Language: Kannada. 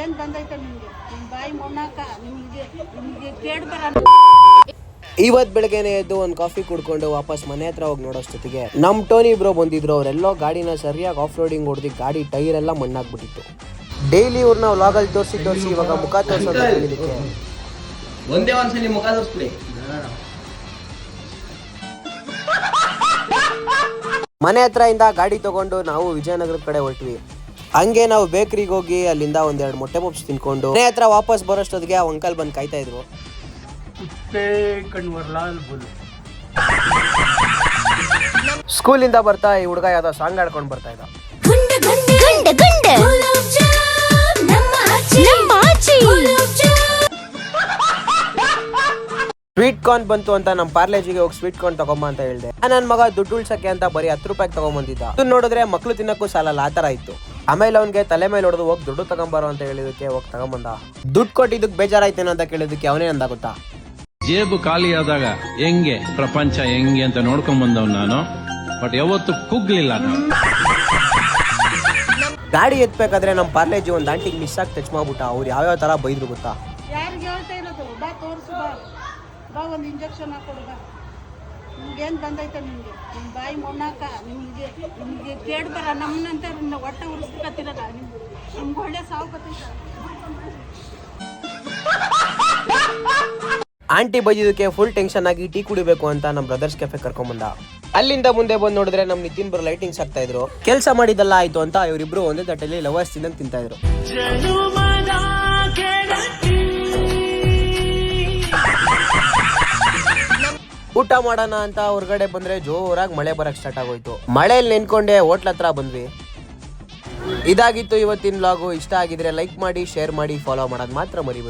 ಏನ್ ಬಂದೈತೆ ನಿಮ್ಗೆ ನಿಮ್ ಬಾಯಿ ಮೊಣ್ಣಾಕ ನಿಮ್ಗೆ ಕೇಳ್ಬರ. ಇವತ್ ಬೆಳಗ್ಗೆನೆ ಎದ್ದು ಒಂದು ಕಾಫಿ ಕುಡ್ಕೊಂಡು ವಾಪಸ್ ಮನೆ ಹತ್ರ ಹೋಗಿ ನೋಡೋಷ್ಟೊತ್ತಿಗೆ ನಮ್ ಟೋನಿ ಬ್ರೋ ಬಂದಿದ್ರು. ಅವರೆಲ್ಲೋ ಗಾಡಿನ ಸರಿಯಾಗಿ ಆಫ್ ರೋಡಿಂಗ್ ಹೊಡೆದು ಗಾಡಿ ಟೈರ್ ಎಲ್ಲ ಮಣ್ಣಾಗ್ಬಿಟ್ಟಿತ್ತು. ಡೈಲಿ ಇವ್ರನ್ನ ವ್ಲಾಗಲ್ಲಿ ತೋರಿಸಿ ಇವಾಗ ಮುಖ ತೋರಿಸೋದು ಹೇಳಿದಕ್ಕೆ ಒಂದೇ ಒಂದ್ಸಲಿ ಮುಖ ತೋರಿಸ್ಬಿಡಿ. ಮನೆ ಹತ್ರ ಇಂದ ಗಾಡಿ ತಗೊಂಡು ನಾವು ವಿಜಯನಗರದ ಕಡೆ ಹೊರಟ್ವಿ. ಹಂಗೆ ನಾವು ಬೇಕರಿಗೆ ಹೋಗಿ ಅಲ್ಲಿಂದ ಒಂದೆರಡು ಮೊಟ್ಟೆ ಪಪ್ಸ್ ತಿನ್ಕೊಂಡು ಮನೆ ಹತ್ರ ವಾಪಸ್ ಬರೋಷ್ಟೊತ್ತಿಗೆ ಆ ಅಂಕಲ್ ಬಂದು ಕಾಯ್ತಾ ಇದ್ರು. ಸ್ಕೂಲಿಂದ ಬರ್ತಾ ಈ ಹುಡುಗ ಯಾವ್ದೋ ಸಾಂಗ್ ಆಡ್ಕೊಂಡು ಬರ್ತಾ ಇದ್ದ. ಸ್ವೀಟ್ ಕಾರ್ನ್ ಬಂತು ಅಂತ ನಮ್ಮ ಪಾರ್ಲೇಜಿಗೆ ಹೋಗಿ ಸ್ವೀಟ್ ಕಾರ್ನ್ ತಗೊಂಬ ಅಂತ ಹೇಳಿದೆ. ನನ್ನ ಮಗ ದುಡ್ಡು ಉಳ್ಸಕ್ಕೆ ಅಂತ ಬರೀ 10 ರೂಪಾಯಿಗೆ ತಗೊಂಬಂದಿದ್ದ. ಅದನ್ನ ನೋಡಿದ್ರೆ ಮಕ್ಳು ತಿನ್ನಕ್ಕೂ ಸಾಲಲ್ಲ, ಆ ತರ ಇತ್ತು. ಆಮೇಲೆ ಅವ್ನಿಗೆ ತಲೆ ಮೇಲೆ ಹೊಡೆದು ಹೋಗಿ ದುಡ್ಡು ತಗೊಂಬಾರೋ ಅಂತ ಹೇಳಿದಕ್ಕೆ ಹೋಗಿ ತಗೊಂಬಂದ. ದುಡ್ಡು ಕೊಟ್ಟಿದ್ದಕ್ಕೆ ಬೇಜಾರಾಯ್ತೇನೋ ಅಂತ ಕೇಳಿದಕ್ಕೆ ಅವನೇ ಅಂದ ಗೊತ್ತಾ, ಜೇಬು ಖಾಲಿ ಆದಾಗ ಹೆಂಗೆ ಪ್ರಪಂಚ ಹೆಂಗೆ ಅಂತ ನೋಡ್ಕೊಂಡ್ ಬಂದವ್ ನಾನು, ಬಟ್ ಯಾವತ್ತು ಕುಗ್ಲಿಲ್ಲ ನಾನು. ಗಾಡಿ ಎತ್ಬೇಕಾದ್ರೆ ನಮ್ಮ ಪಾರ್ಲೇಜಿ ಒಂದು ಆಂಟಿಗೆ ಮಿಸ್ ಆಗಿ ಟಚ್ ಮಾಡ್ಬಿಟ್ಟ. ಅವ್ರು ಯಾವ್ಯಾವ ತರ ಬೈದ್ರು ಗೊತ್ತಾ. ಯಾರಿಗೆ ಹೇಳ್ತಾ ಇರೋದು? ಬಾ ತೋರಿಸು, ಬಾ ಒಂದು ಇಂಜೆಕ್ಷನ್ ಹಾಕೊಡು ಬಾ. ನಿಮ್ಗೇನು ಬಂದೈತೆ ನಿಮ್ಗೆ ನಿಮ್ಮ ಬಾಯಿ ಮೊಣ್ಣಾಕ ನಿಮ್ಗೆ ಕೇಳ್ಬರ. ನಮ್ಮನ್ನಂತ ಹೊಟ್ಟೆ ಉರಿಸ್ಕತ್ತಿರದ ನಿಮ್ಗೆ ಒಳ್ಳೆ ಸಾವು ಬರ್ತೈತೆ. ಆಂಟಿ ಬೈದಿದ್ದಕ್ಕೆ ಫುಲ್ ಟೆನ್ಷನ್ ಆಗಿ ಟೀ ಕುಡಿಬೇಕು ಅಂತ ನಮ್ಮ ಬ್ರದರ್ಸ್ ಕೆಫೆ ಕರ್ಕೊಂಬಂದ. ಅಲ್ಲಿಂದ ಮುಂದೆ ಬಂದು ನೋಡಿದ್ರೆ ನಮ್ಮ ನಿತಿನ್ ಬರೋ ಲೈಟಿಂಗ್ಸ್ ಆಗ್ತಾ ಇದ್ರು. ಕೆಲಸ ಮಾಡಿದಲ್ಲ ಆಯ್ತು ಅಂತ ಇವರಿಬ್ರು ಒಂದೇ ತಟ್ಟೆಯಲ್ಲಿ ಲವರ್ಸ್ ತಿಂದಂಗೆ ತಿಂತಾ ಇದ್ರು. ಊಟ ಮಾಡೋಣ ಅಂತ ಹೊರಗಡೆ ಬಂದ್ರೆ ಜೋರಾಗಿ ಮಳೆ ಬರಕ್ ಸ್ಟಾರ್ಟ್ ಆಗೋಯ್ತು. ಮಳೆಯಲ್ಲಿ ನೆನ್ಕೊಂಡೆ ಹೋಟ್ಲ್ ಹತ್ರ ಬಂದ್ವಿ. ಇದಾಗಿತ್ತು ಇವತ್ತಿನ ವ್ಲಾಗು. ಇಷ್ಟ ಆಗಿದ್ರೆ ಲೈಕ್ ಮಾಡಿ, ಶೇರ್ ಮಾಡಿ, ಫಾಲೋ ಮಾಡೋದು ಮಾತ್ರ ಮರಿಬೇಡಿ.